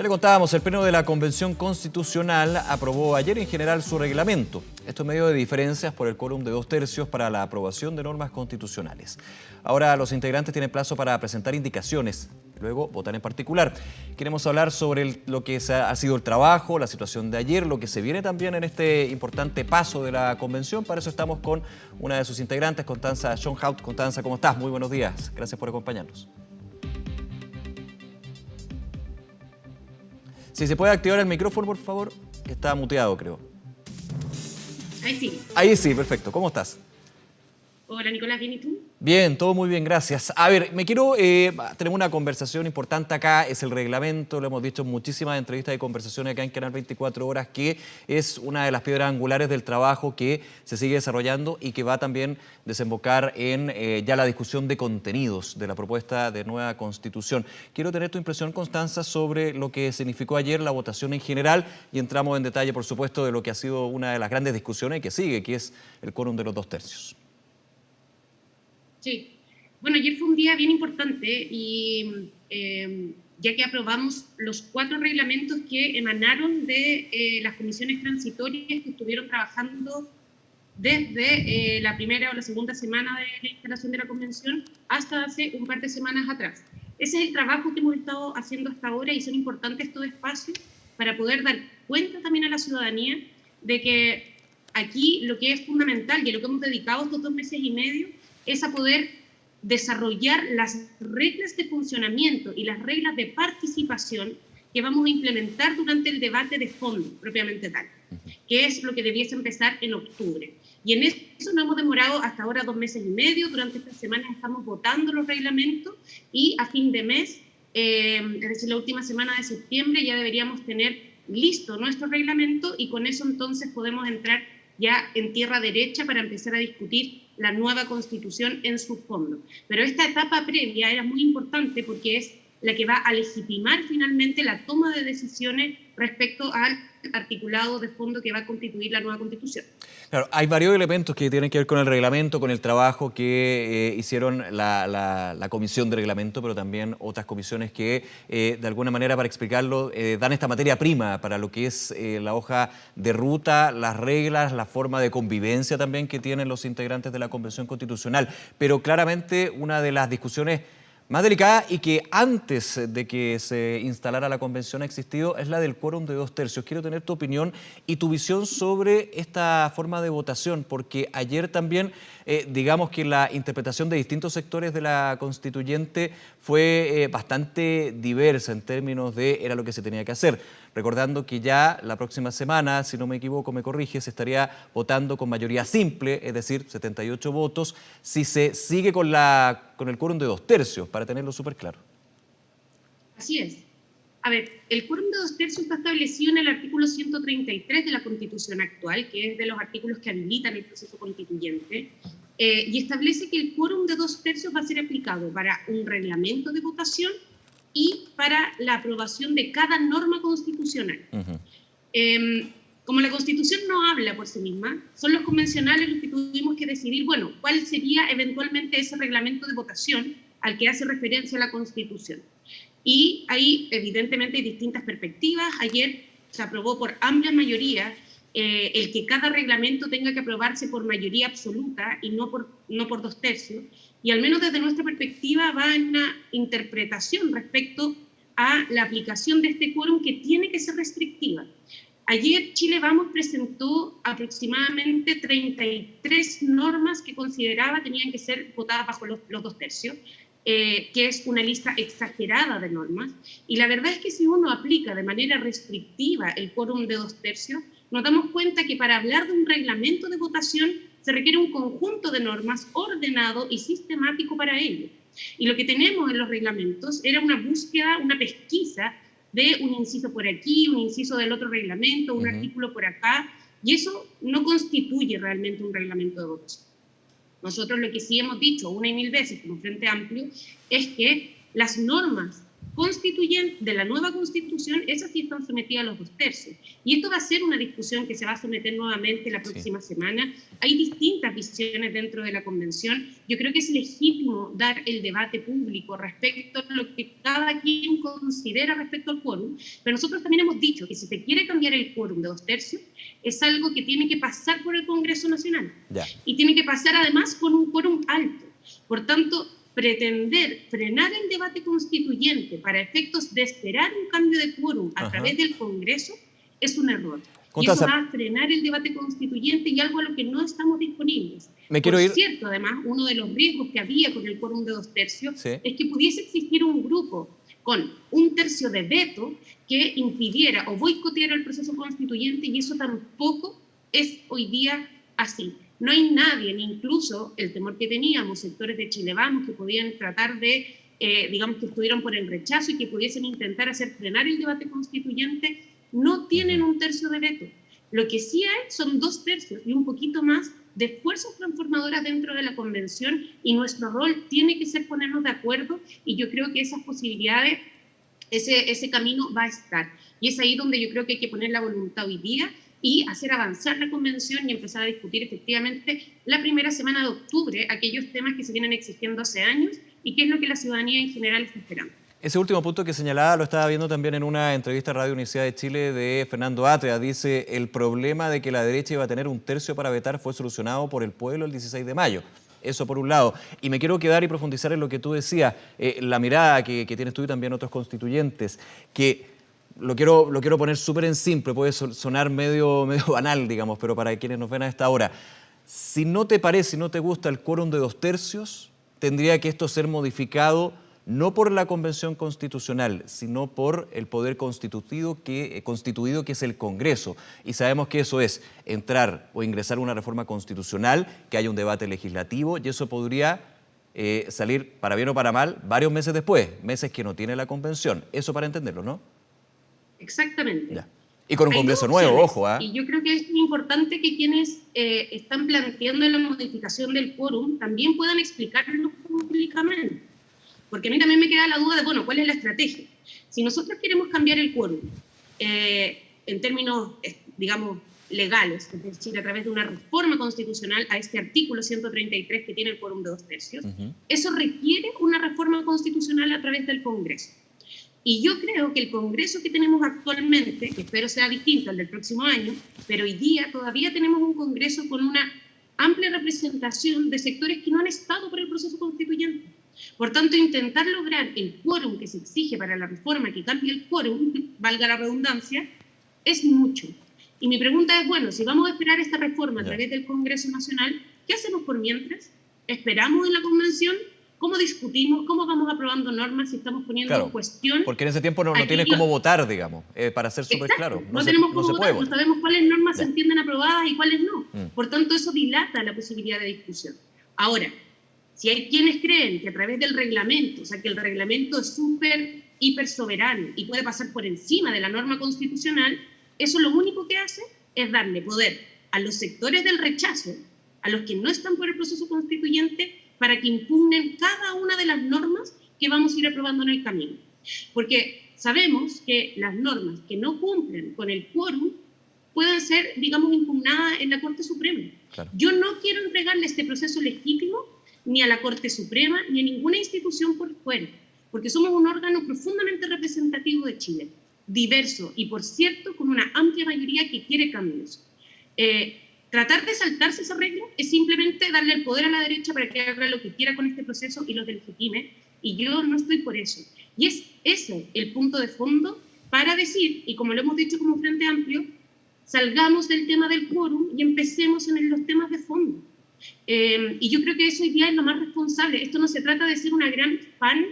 Ya le contábamos, el Pleno de la Convención Constitucional aprobó ayer en general su reglamento. Esto en medio de diferencias por el quórum de 2/3 para la aprobación de normas constitucionales. Ahora los integrantes tienen plazo para presentar indicaciones, luego votar en particular. Queremos hablar sobre lo que ha sido el trabajo, la situación de ayer, lo que se viene también en este importante paso de la Convención. Para eso estamos con una de sus integrantes, Constanza Schönhaut. Constanza, ¿cómo estás? Muy buenos días. Gracias por acompañarnos. Si se puede activar el micrófono, por favor, que está muteado, creo. Ahí sí. Ahí sí, perfecto. ¿Cómo estás? Hola, Nicolás, ¿bien y tú? Bien, todo muy bien, gracias. A ver, tenemos una conversación importante acá, es el reglamento, lo hemos dicho en muchísimas entrevistas y conversaciones acá en Canal 24 Horas, que es una de las piedras angulares del trabajo que se sigue desarrollando y que va también a desembocar en ya la discusión de contenidos de la propuesta de nueva Constitución. Quiero tener tu impresión, Constanza, sobre lo que significó ayer la votación en general y entramos en detalle, por supuesto, de lo que ha sido una de las grandes discusiones que sigue, que es el quórum de los 2/3. Sí. Bueno, ayer fue un día bien importante y ya que aprobamos los 4 reglamentos que emanaron de las comisiones transitorias que estuvieron trabajando desde la primera o la segunda semana de la instalación de la convención hasta hace un par de semanas atrás. Ese es el trabajo que hemos estado haciendo hasta ahora y son importantes estos espacios para poder dar cuenta también a la ciudadanía de que aquí lo que es fundamental y a lo que hemos dedicado estos 2 meses y medio es a poder desarrollar las reglas de funcionamiento y las reglas de participación que vamos a implementar durante el debate de fondo, propiamente tal, que es lo que debiese empezar en octubre. Y en eso nos hemos demorado hasta ahora 2 meses y medio. Durante estas semanas estamos votando los reglamentos y a fin de mes, es decir, la última semana de septiembre, ya deberíamos tener listo nuestro reglamento y con eso entonces podemos entrar ya en tierra derecha para empezar a discutir la nueva Constitución en su fondo. Pero esta etapa previa era muy importante porque es la que va a legitimar finalmente la toma de decisiones respecto al articulado de fondo que va a constituir la nueva Constitución. Claro, hay varios elementos que tienen que ver con el reglamento, con el trabajo que hicieron la comisión de reglamento, pero también otras comisiones que, de alguna manera, para explicarlo, dan esta materia prima para lo que es la hoja de ruta, las reglas, la forma de convivencia también que tienen los integrantes de la Convención Constitucional. Pero claramente una de las discusiones más delicada y que antes de que se instalara la convención ha existido es la del quórum de 2/3. Quiero tener tu opinión y tu visión sobre esta forma de votación, porque ayer también, digamos que la interpretación de distintos sectores de la constituyente fue bastante diversa en términos de era lo que se tenía que hacer. Recordando que ya la próxima semana, si no me equivoco, me corrige, se estaría votando con mayoría simple, es decir, 78 votos, si se sigue con el quórum de 2/3, para tenerlo súper claro. Así es. A ver, el quórum de 2/3 está establecido en el artículo 133 de la Constitución actual, que es de los artículos que habilitan el proceso constituyente, y establece que el quórum de 2/3 va a ser aplicado para un reglamento de votación y para la aprobación de cada norma constitucional. Como la Constitución no habla por sí misma, son los convencionales los que tuvimos que decidir, bueno, cuál sería eventualmente ese reglamento de votación al que hace referencia la Constitución. Y ahí, evidentemente, hay distintas perspectivas. Ayer se aprobó por amplia mayoría el que cada reglamento tenga que aprobarse por mayoría absoluta y no por 2/3, y al menos desde nuestra perspectiva va en una interpretación respecto a la aplicación de este quórum que tiene que ser restrictiva. Ayer Chile Vamos presentó aproximadamente 33 normas que consideraba tenían que ser votadas bajo los 2/3, que es una lista exagerada de normas, y la verdad es que si uno aplica de manera restrictiva el quórum de 2/3, nos damos cuenta que para hablar de un reglamento de votación se requiere un conjunto de normas ordenado y sistemático para ello. Y lo que tenemos en los reglamentos era una búsqueda, una pesquisa de un inciso por aquí, un inciso del otro reglamento, un artículo por acá, y eso no constituye realmente un reglamento de votación. Nosotros lo que sí hemos dicho una y mil veces como Frente Amplio es que las normas de la nueva constitución, esas sí están sometidas a los 2/3. Y esto va a ser una discusión que se va a someter nuevamente la próxima semana. Hay distintas visiones dentro de la convención. Yo creo que es legítimo dar el debate público respecto a lo que cada quien considera respecto al quórum, pero nosotros también hemos dicho que si se quiere cambiar el quórum de 2/3, es algo que tiene que pasar por el Congreso Nacional. Ya. Y tiene que pasar además con un quórum alto. Por tanto, pretender frenar el debate constituyente para efectos de esperar un cambio de quórum a través del Congreso es un error. Y eso va a frenar el debate constituyente y algo a lo que no estamos disponibles. Por cierto, además, uno de los riesgos que había con el quórum de 2/3 es que pudiese existir un grupo con 1/3 de veto que impidiera o boicoteara el proceso constituyente, y eso tampoco es hoy día así. No hay nadie, ni incluso el temor que teníamos, sectores de Chile Vamos, que podían tratar de, digamos, que estuvieran por el rechazo y que pudiesen intentar hacer frenar el debate constituyente, no tienen 1/3 de veto. Lo que sí hay son 2/3 y un poquito más de fuerzas transformadoras dentro de la convención, y nuestro rol tiene que ser ponernos de acuerdo, y yo creo que esas posibilidades, ese camino va a estar. Y es ahí donde yo creo que hay que poner la voluntad hoy día y hacer avanzar la convención y empezar a discutir efectivamente la primera semana de octubre aquellos temas que se vienen exigiendo hace años y qué es lo que la ciudadanía en general está esperando. Ese último punto que señalaba lo estaba viendo también en una entrevista a Radio Universidad de Chile de Fernando Atria. Dice, el problema de que la derecha iba a tener 1/3 para vetar fue solucionado por el pueblo el 16 de mayo. Eso por un lado. Y me quiero quedar y profundizar en lo que tú decías, la mirada que tienes tú y también otros constituyentes, que lo quiero poner súper en simple, puede sonar medio banal, digamos, pero para quienes nos ven a esta hora, si no te parece, si no te gusta el quórum de 2/3, tendría que esto ser modificado no por la Convención Constitucional, sino por el poder constituido que es el Congreso. Y sabemos que eso es entrar o ingresar una reforma constitucional, que haya un debate legislativo, y eso podría salir, para bien o para mal, varios meses después, meses que no tiene la Convención. Eso para entenderlo, ¿no? Exactamente. Ya. Y con un Congreso nuevo, ojo. Y yo creo que es importante que quienes están planteando la modificación del quórum también puedan explicarlo públicamente. Porque a mí también me queda la duda de, bueno, ¿cuál es la estrategia? Si nosotros queremos cambiar el quórum en términos, digamos, legales, es decir, a través de una reforma constitucional a este artículo 133 que tiene el quórum de 2/3, eso requiere una reforma constitucional a través del Congreso. Y yo creo que el Congreso que tenemos actualmente, que espero sea distinto al del próximo año, pero hoy día todavía tenemos un Congreso con una amplia representación de sectores que no han estado por el proceso constituyente. Por tanto, intentar lograr el quórum que se exige para la reforma, que cambie el quórum, valga la redundancia, es mucho. Y mi pregunta es, bueno, si vamos a esperar esta reforma a través del Congreso Nacional, ¿qué hacemos por mientras? ¿Esperamos en la convención? ¿Cómo discutimos? ¿Cómo vamos aprobando normas si estamos poniendo en cuestión? Porque en ese tiempo no tienes cómo votar, digamos, para ser súper claro. No tenemos cómo votar, no sabemos cuáles normas se entienden aprobadas y cuáles no. Por tanto, eso dilata la posibilidad de discusión. Ahora, si hay quienes creen que a través del reglamento, o sea, que el reglamento es súper, hiper soberano y puede pasar por encima de la norma constitucional, eso lo único que hace es darle poder a los sectores del rechazo, a los que no están por el proceso constituyente, para que impugnen cada una de las normas que vamos a ir aprobando en el camino. Porque sabemos que las normas que no cumplen con el quórum pueden ser, digamos, impugnadas en la Corte Suprema. Claro. Yo no quiero entregarle este proceso legítimo ni a la Corte Suprema, ni a ninguna institución por fuera, porque somos un órgano profundamente representativo de Chile, diverso y, por cierto, con una amplia mayoría que quiere cambios. Tratar de saltarse esa regla es simplemente darle el poder a la derecha para que haga lo que quiera con este proceso y lo delegitime, y yo no estoy por eso. Y es ese el punto de fondo para decir, y como lo hemos dicho como Frente Amplio, salgamos del tema del quórum y empecemos en los temas de fondo. Y yo creo que eso hoy día es lo más responsable. Esto no se trata de ser una gran fan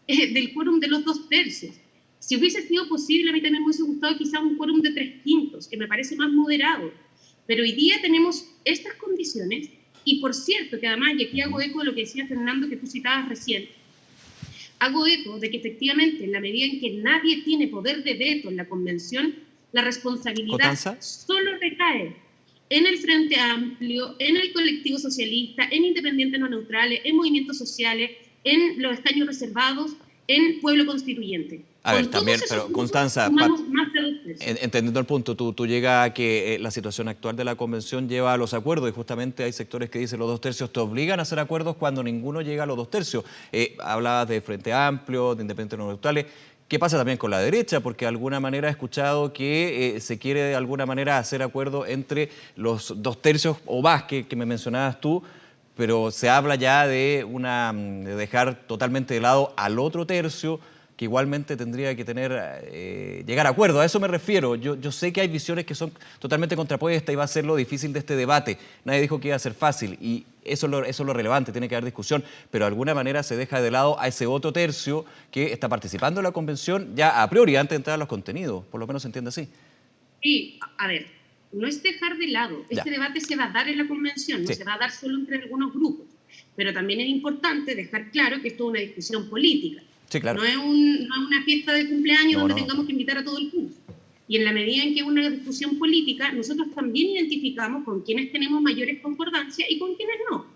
del quórum de los 2/3. Si hubiese sido posible, a mí también me hubiese gustado quizá un quórum de 3/5, que me parece más moderado. Pero hoy día tenemos estas condiciones, y por cierto que además, y aquí hago eco de lo que decía Fernando, que tú citabas recién, hago eco de que efectivamente en la medida en que nadie tiene poder de veto en la convención, la responsabilidad solo recae en el Frente Amplio, en el colectivo socialista, en independientes no neutrales, en movimientos sociales, en los escaños reservados, en pueblo constituyente. A ver, también, pero Constanza, sumamos más de 2/3. entendiendo el punto, tú llegas a que la situación actual de la convención lleva a los acuerdos y justamente hay sectores que dicen los 2/3 te obligan a hacer acuerdos cuando ninguno llega a los 2/3. Hablabas de Frente Amplio, de Independientes No Neutrales. ¿Qué pasa también con la derecha? Porque de alguna manera he escuchado que se quiere de alguna manera hacer acuerdo entre los 2/3 o más que me mencionabas tú, pero se habla ya de dejar totalmente de lado al otro tercio que igualmente tendría que llegar a acuerdo. A eso me refiero. Yo sé que hay visiones que son totalmente contrapuestas y va a ser lo difícil de este debate. Nadie dijo que iba a ser fácil y eso es lo relevante, tiene que haber discusión, pero de alguna manera se deja de lado a ese otro tercio que está participando en la convención ya a priori antes de entrar a los contenidos. Por lo menos se entiende así. Sí, a ver, no es dejar de lado. Este debate se va a dar en la convención, no se va a dar solo entre algunos grupos. Pero también es importante dejar claro que esto es una discusión política. Sí, claro. No es una fiesta de cumpleaños donde tengamos que invitar a todo el curso. Y en la medida en que es una discusión política, nosotros también identificamos con quienes tenemos mayores concordancias y con quienes no.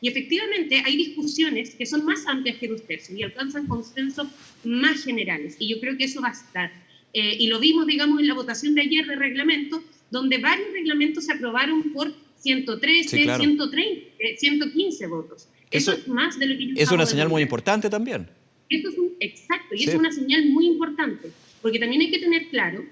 Y efectivamente hay discusiones que son más amplias que 2/3 y alcanzan consensos más generales. Y yo creo que eso va a estar. Y lo vimos, digamos, en la votación de ayer de reglamento, donde varios reglamentos se aprobaron por 113, sí, claro. 130, 115 votos. Eso es más de lo que yo es una señal muy importante también. Exacto, y es una señal muy importante, porque también hay que tener claro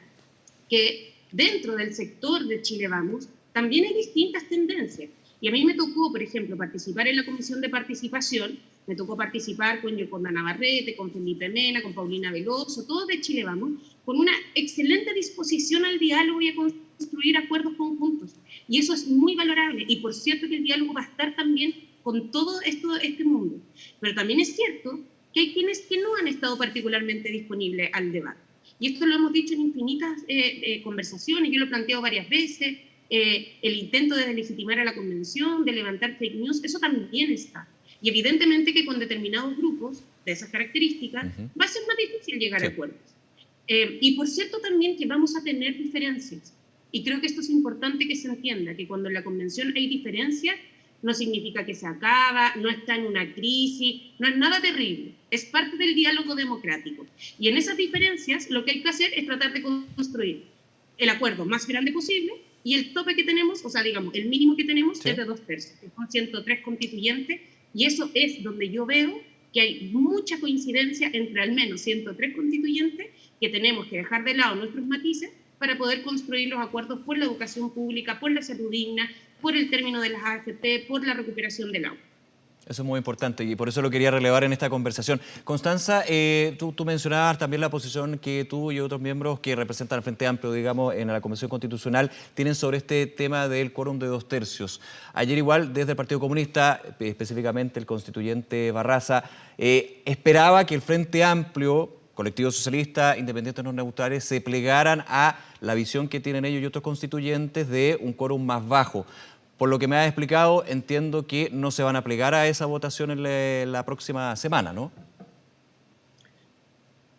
que dentro del sector de Chile Vamos también hay distintas tendencias. Y a mí me tocó, por ejemplo, participar en la Comisión de Participación, me tocó participar con Yoconda Navarrete, con Felipe Mena, con Paulina Veloso, todos de Chile Vamos, con una excelente disposición al diálogo y a construir acuerdos conjuntos. Y eso es muy valorable. Y por cierto que el diálogo va a estar también con todo este mundo. Pero también es cierto que hay quienes que no han estado particularmente disponibles al debate. Y esto lo hemos dicho en infinitas conversaciones, yo lo he planteado varias veces, el intento de deslegitimar a la convención, de levantar fake news, eso también está. Y evidentemente que con determinados grupos de esas características va a ser más difícil llegar a acuerdos. Y por cierto también que vamos a tener diferencias. Y creo que esto es importante que se entienda, que cuando en la convención hay diferencias, no significa que se acaba, no está en una crisis, no es nada terrible, es parte del diálogo democrático. Y en esas diferencias lo que hay que hacer es tratar de construir el acuerdo más grande posible y el tope que tenemos, o sea, digamos, el mínimo que tenemos es de 2/3, que son 103 constituyentes, y eso es donde yo veo que hay mucha coincidencia entre al menos 103 constituyentes que tenemos que dejar de lado nuestros matices para poder construir los acuerdos por la educación pública, por la salud digna, por el término de las AFP, por la recuperación del agua. Eso es muy importante y por eso lo quería relevar en esta conversación. Constanza, tú mencionabas también la posición que tú y otros miembros que representan al Frente Amplio, digamos, en la Convención Constitucional, tienen sobre este tema del quórum de 2/3. Ayer igual, desde el Partido Comunista, específicamente el constituyente Barraza, esperaba que el Frente Amplio, Colectivo Socialista, Independientes No Neutrales, se plegaran a la visión que tienen ellos y otros constituyentes de un quórum más bajo. Por lo que me has explicado, entiendo que no se van a plegar a esa votación en la próxima semana, ¿no?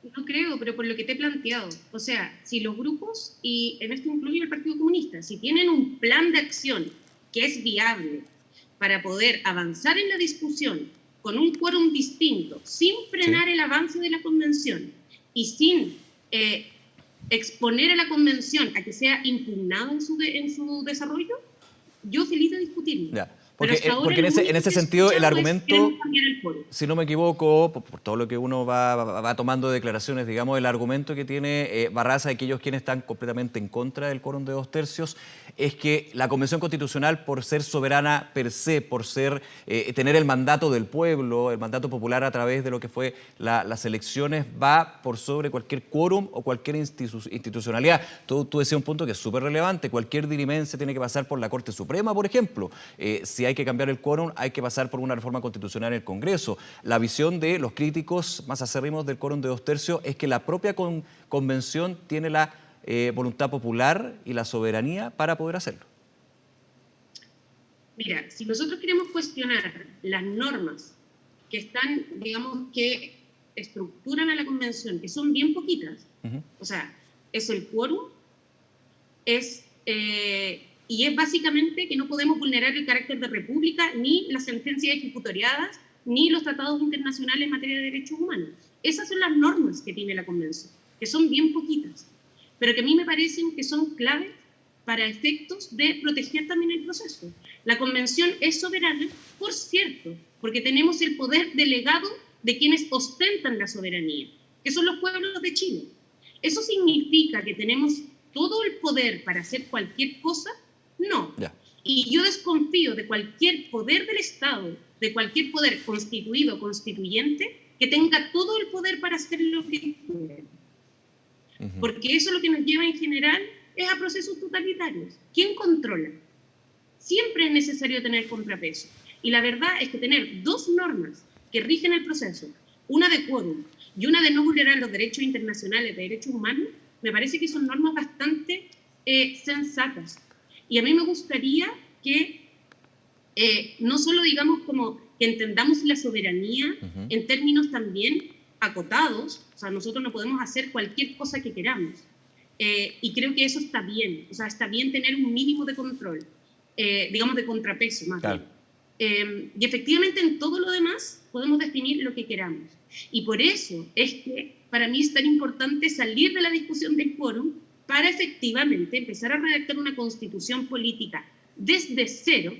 No creo, pero por lo que te he planteado. O sea, si los grupos, y en esto incluye el Partido Comunista, si tienen un plan de acción que es viable para poder avanzar en la discusión con un quórum distinto, sin frenar el avance de la convención y sin exponer a la convención a que sea impugnado en su desarrollo, yo feliz de discutirlo. Ya. Porque en ese sentido el argumento, si no me equivoco, por todo lo que uno va tomando de declaraciones, digamos, el argumento que tiene Barraza y aquellos quienes están completamente en contra del quórum de 2/3 es que la Convención Constitucional, por ser soberana per se, por tener el mandato del pueblo, el mandato popular a través de lo que fue las elecciones, va por sobre cualquier quórum o cualquier institucionalidad. Tú decías un punto que es súper relevante. Cualquier dirimencia tiene que pasar por la Corte Suprema, por ejemplo. Si hay que cambiar el quórum, hay que pasar por una reforma constitucional en el Congreso. La visión de los críticos más acérrimos del quórum de 2/3 es que la propia convención tiene la voluntad popular y la soberanía para poder hacerlo. Mira, si nosotros queremos cuestionar las normas que están, digamos, que estructuran a la convención, que son bien poquitas, o sea, es el quórum, y es básicamente que no podemos vulnerar el carácter de república, ni las sentencias ejecutoriadas, ni los tratados internacionales en materia de derechos humanos. Esas son las normas que tiene la Convención, que son bien poquitas, pero que a mí me parecen que son claves para efectos de proteger también el proceso. La Convención es soberana, por cierto, porque tenemos el poder delegado de quienes ostentan la soberanía, que son los pueblos de Chile. ¿Eso significa que tenemos todo el poder para hacer cualquier cosa? No. Yeah. Y yo desconfío de cualquier poder del Estado, de cualquier poder constituido o constituyente, que tenga todo el poder para hacer lo que quiera. Porque eso lo que nos lleva en general es a procesos totalitarios. ¿Quién controla? Siempre es necesario tener contrapeso. Y la verdad es que tener dos normas que rigen el proceso, una de quórum y una de no vulnerar los derechos internacionales de derechos humanos, me parece que son normas bastante sensatas. Y a mí me gustaría que no solo digamos como que entendamos la soberanía en términos también acotados, o sea, nosotros no podemos hacer cualquier cosa que queramos. Y creo que eso está bien, o sea, está bien tener un mínimo de control, digamos de contrapeso más bien. Y efectivamente en todo lo demás podemos definir lo que queramos. Y por eso es que para mí es tan importante salir de la discusión del quórum para efectivamente empezar a redactar una constitución política desde cero,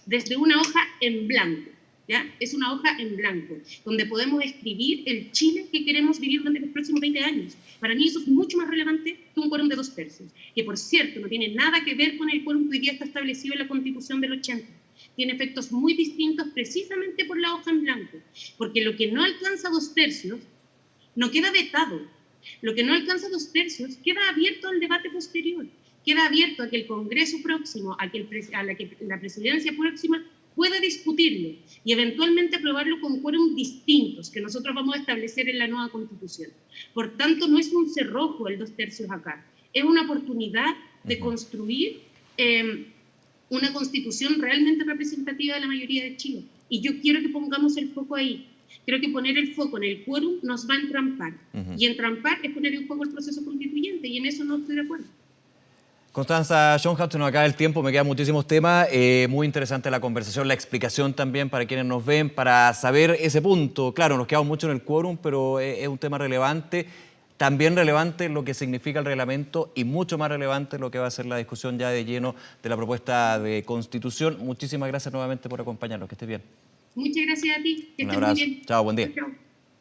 desde una hoja en blanco. ¿Ya? Es una hoja en blanco, donde podemos escribir el Chile que queremos vivir durante los próximos 20 años. Para mí eso es mucho más relevante que un quórum de 2/3, que por cierto no tiene nada que ver con el quórum que hoy día está establecido en la Constitución del 80. Tiene efectos muy distintos precisamente por la hoja en blanco, porque lo que no alcanza 2/3 no queda vetado. Lo que no alcanza 2/3 queda abierto al debate posterior, queda abierto a que el Congreso próximo, a que la presidencia próxima pueda discutirlo y eventualmente aprobarlo con quórum distintos que nosotros vamos a establecer en la nueva Constitución. Por tanto, no es un cerrojo el 2/3 acá, es una oportunidad de construir una Constitución realmente representativa de la mayoría de Chile. Y yo quiero que pongamos el foco ahí. Creo que poner el foco en el quórum nos va a entrampar. Y entrampar es poner en juego el proceso constituyente, y en eso no estoy de acuerdo. Constanza Schönhaus, se nos acaba el tiempo, me quedan muchísimos temas. Muy interesante la conversación, la explicación también para quienes nos ven, para saber ese punto. Claro, nos quedamos mucho en el quórum, pero es un tema relevante. También relevante lo que significa el reglamento y mucho más relevante lo que va a ser la discusión ya de lleno de la propuesta de constitución. Muchísimas gracias nuevamente por acompañarnos. Que estés bien. Muchas gracias a ti. Que estés muy bien. Chao, buen día. Chao.